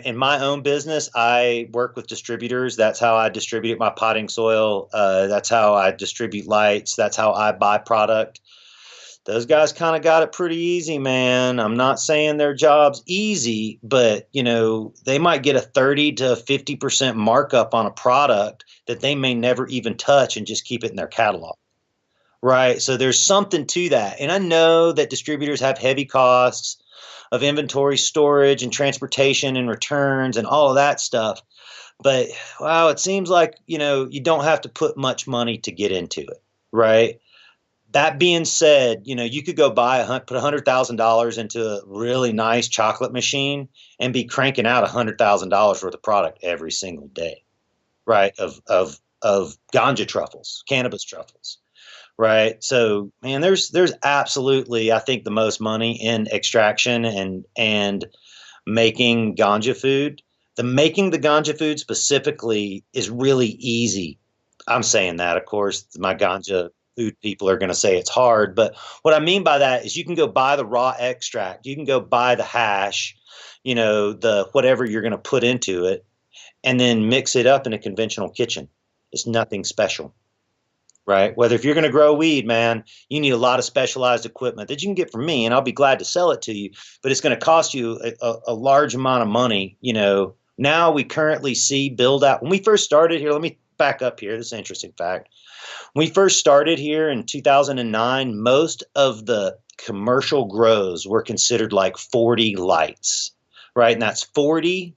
In my own business, I work with distributors. That's how I distribute my potting soil. That's how I distribute lights. That's how I buy product. Those guys kind of got it pretty easy, man. I'm not saying their job's easy, but they might get a 30 to 50% markup on a product that they may never even touch and just keep it in their catalog. Right. So there's something to that. And I know that distributors have heavy costs of inventory storage and transportation and returns and all of that stuff. But wow, it seems like, you don't have to put much money to get into it. Right. That being said, you could go put $100,000 into a really nice chocolate machine and be cranking out $100,000 worth of product every single day. Right. Of ganja truffles, cannabis truffles. Right. So, man, there's absolutely, I think, the most money in extraction and making ganja food. Making the ganja food specifically is really easy. I'm saying that, of course, my ganja food people are going to say it's hard, but what I mean by that is you can go buy the raw extract, you can go buy the hash, the whatever you're going to put into it, and then mix it up in a conventional kitchen. It's nothing special. Right. Whether if you're going to grow weed, man, you need a lot of specialized equipment that you can get from me, and I'll be glad to sell it to you. But it's going to cost you a large amount of money. Now we currently see build out. When we first started here, let me back up here. This is an interesting fact. When we first started here in 2009, most of the commercial grows were considered like 40 lights. Right. And that's 40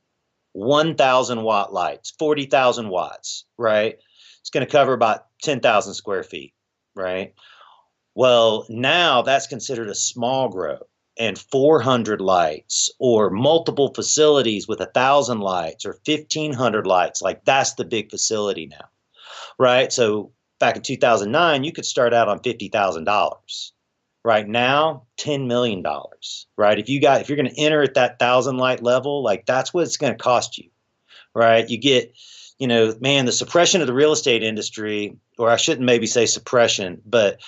1,000-watt lights, 40,000 watts. Right. It's going to cover about 10,000 square feet, right? Well, now that's considered a small grow, and 400 lights or multiple facilities with 1,000 lights or 1,500 lights, like that's the big facility now, right? So back in 2009, you could start out on $50,000. Right now, $10 million, right? If you're going to enter at that 1,000 light level, like that's what it's going to cost you, right? You get man, the suppression of the real estate industry, or I shouldn't maybe say suppression, but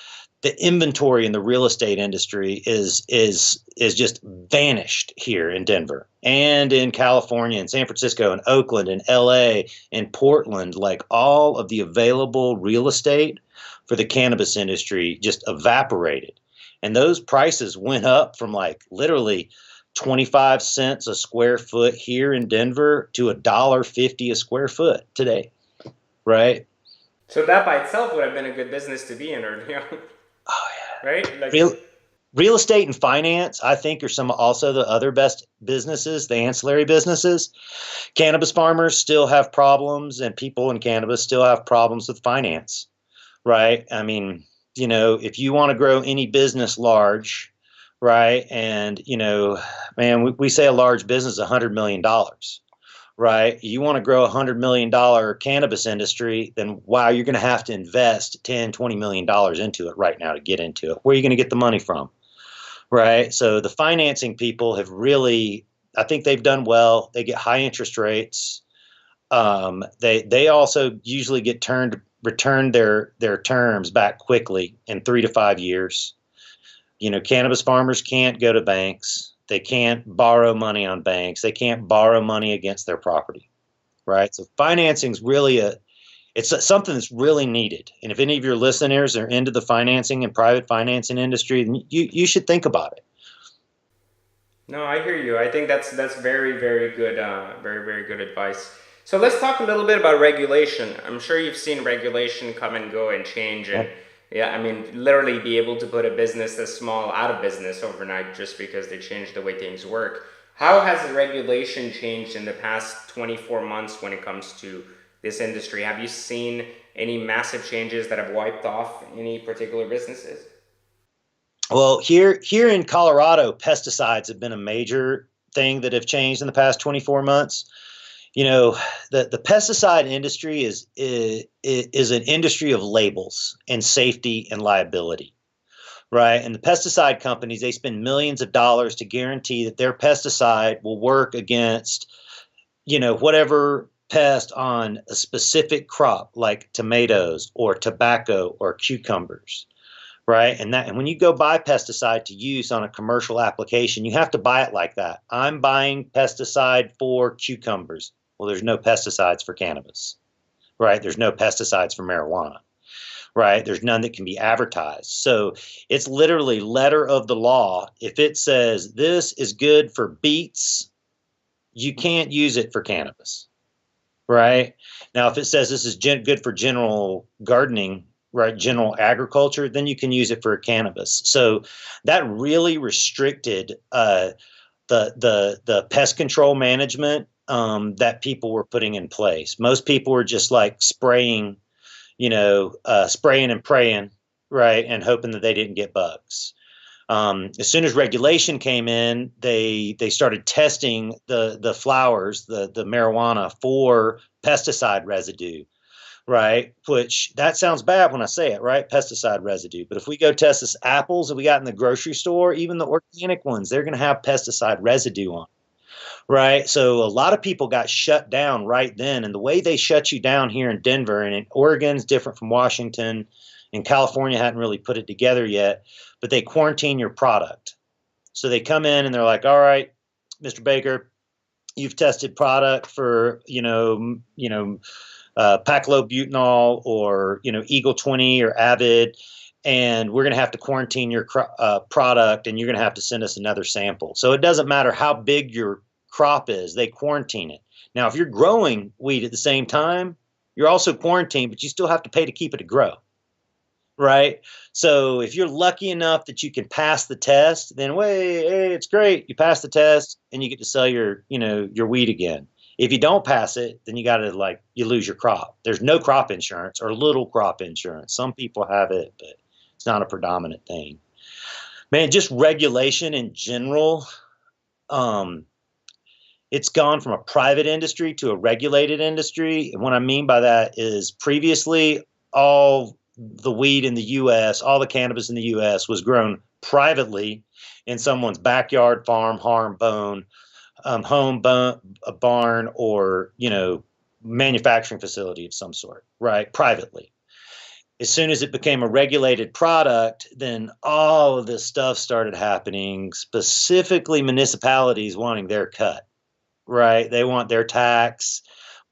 the inventory in the real estate industry is just vanished here in Denver and in California and San Francisco and Oakland and LA and Portland. Like all of the available real estate for the cannabis industry just evaporated. And those prices went up from like literally 25 cents a square foot here in Denver to $1.50 a square foot today, right? So that by itself would have been a good business to be in early on, Oh right? yeah, Like, real estate and finance, I think, are some also the other best businesses, the ancillary businesses. Cannabis farmers still have problems, and people in cannabis still have problems with finance, right? I mean, if you want to grow any business large, right, and man, we say a large business is $100 million, right? You want to grow $100 million cannabis industry, then wow, you're going to have to invest 10, $20 million into it right now to get into it. Where are you going to get the money from? Right. So the financing people have really, I think they've done well. They get high interest rates. They also usually return their terms back quickly in 3 to 5 years. Cannabis farmers can't go to banks. They can't borrow money on banks. They can't borrow money against their property. Right. So financing is really it's something that's really needed. And if any of your listeners are into the financing and private financing industry, then you should think about it. no, I hear you. I think that's very very good, very very good advice. So let's talk a little bit about regulation. I'm sure you've seen regulation come and go and change, Yeah. and yeah, I mean literally be able to put a business this small out of business overnight just because they changed the way things work. How has the regulation changed in the past 24 months when it comes to this industry? Have you seen any massive changes that have wiped off any particular businesses? Well, here in Colorado, pesticides have been a major thing that have changed in the past 24 months. You know, the pesticide industry is an industry of labels and safety and liability, right? And the pesticide companies, they spend millions of dollars to guarantee that their pesticide will work against, whatever pest on a specific crop like tomatoes or tobacco or cucumbers, right? And when you go buy pesticide to use on a commercial application, you have to buy it like that. I'm buying pesticide for cucumbers. Well, there's no pesticides for cannabis, right? There's no pesticides for marijuana, right? There's none that can be advertised. So it's literally letter of the law. If it says this is good for beets, you can't use it for cannabis, right? Now, if it says this is good for general gardening, right, general agriculture, then you can use it for cannabis. So that really restricted the pest control management that people were putting in place. Most people were just like spraying, spraying and praying, right, and hoping that they didn't get bugs. As soon as regulation came in, they started testing the flowers, the marijuana for pesticide residue, right? Which that sounds bad when I say it, right? Pesticide residue. But if we go test this apples that we got in the grocery store, even the organic ones, they're going to have pesticide residue on, right? So a lot of people got shut down right then. And the way they shut you down here in Denver and in Oregon's different from Washington, and California hadn't really put it together yet, but they quarantine your product. So they come in and they're like, all right, Mr. Baker, you've tested product for, paclobutanol or, Eagle 20 or Avid, and we're going to have to quarantine your product, and you're going to have to send us another sample. So it doesn't matter how big your crop is, they quarantine it. Now, if you're growing weed at the same time, you're also quarantined, but you still have to pay to keep it to grow. Right. So if you're lucky enough that you can pass the test, then hey, it's great. You pass the test and you get to sell your weed again. If you don't pass it, then you lose your crop. There's no crop insurance or little crop insurance. Some people have it, but it's not a predominant thing. Man, just regulation in general. It's gone from a private industry to a regulated industry. And what I mean by that is previously all the weed in the U.S., all the cannabis in the U.S. was grown privately in someone's backyard, farm, home, a barn, or, manufacturing facility of some sort, right? Privately. As soon as it became a regulated product, then all of this stuff started happening, specifically municipalities wanting their cut, right? They want their tax.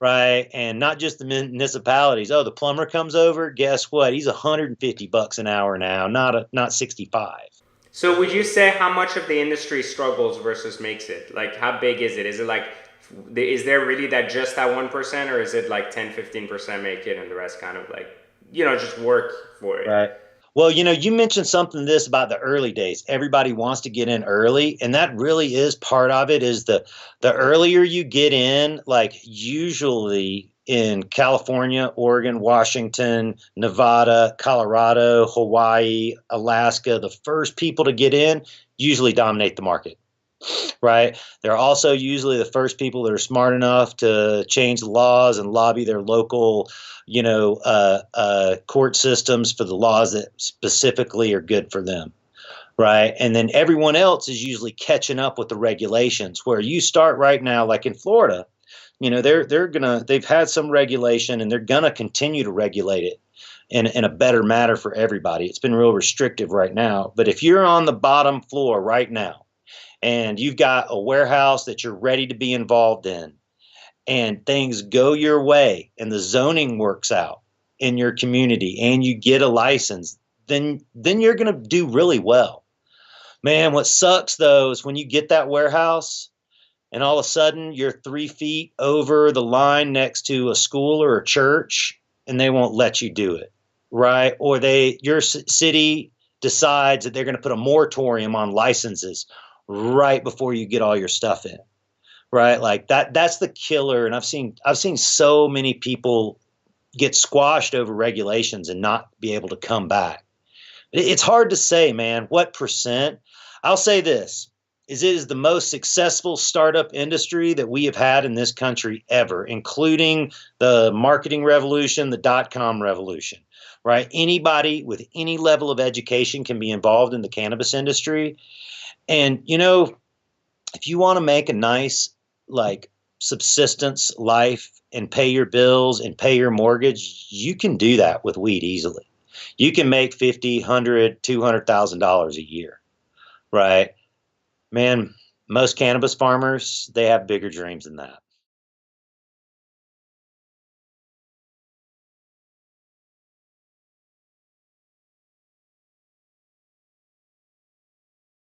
Right. And not just the municipalities. Oh, the plumber comes over. Guess what? He's $150 an hour now, not 65. So would you say how much of the industry struggles versus makes it? Like, how big is it? Is it like, is there really just that 1%, or is it like 10-15% make it and the rest kind of like, just work for it? Right. Well, you mentioned something about the early days. Everybody wants to get in early, and that really is part of it. Is the earlier you get in, like usually in California, Oregon, Washington, Nevada, Colorado, Hawaii, Alaska, the first people to get in usually dominate the market. Right. They're also usually the first people that are smart enough to change the laws and lobby their local, court systems for the laws that specifically are good for them. Right. And then everyone else is usually catching up with the regulations, where you start right now, like in Florida, they've had some regulation and they're going to continue to regulate it in a better manner for everybody. It's been real restrictive right now. But if you're on the bottom floor right now, and you've got a warehouse that you're ready to be involved in, and things go your way, and the zoning works out in your community, and you get a license, then you're going to do really well. Man, what sucks, though, is when you get that warehouse, and all of a sudden you're 3 feet over the line next to a school or a church, and they won't let you do it, right? Or your city decides that they're going to put a moratorium on licenses right before you get all your stuff in, right? Like that's the killer. And I've seen so many people get squashed over regulations and not be able to come back. It's hard to say, man, what percent. I'll say this, it is the most successful startup industry that we have had in this country ever, including the marketing revolution, the .com revolution, right? Anybody with any level of education can be involved in the cannabis industry. And, if you want to make a nice, subsistence life and pay your bills and pay your mortgage, you can do that with weed easily. You can make 50, 100, $200,000 a year, right? Man, most cannabis farmers, they have bigger dreams than that.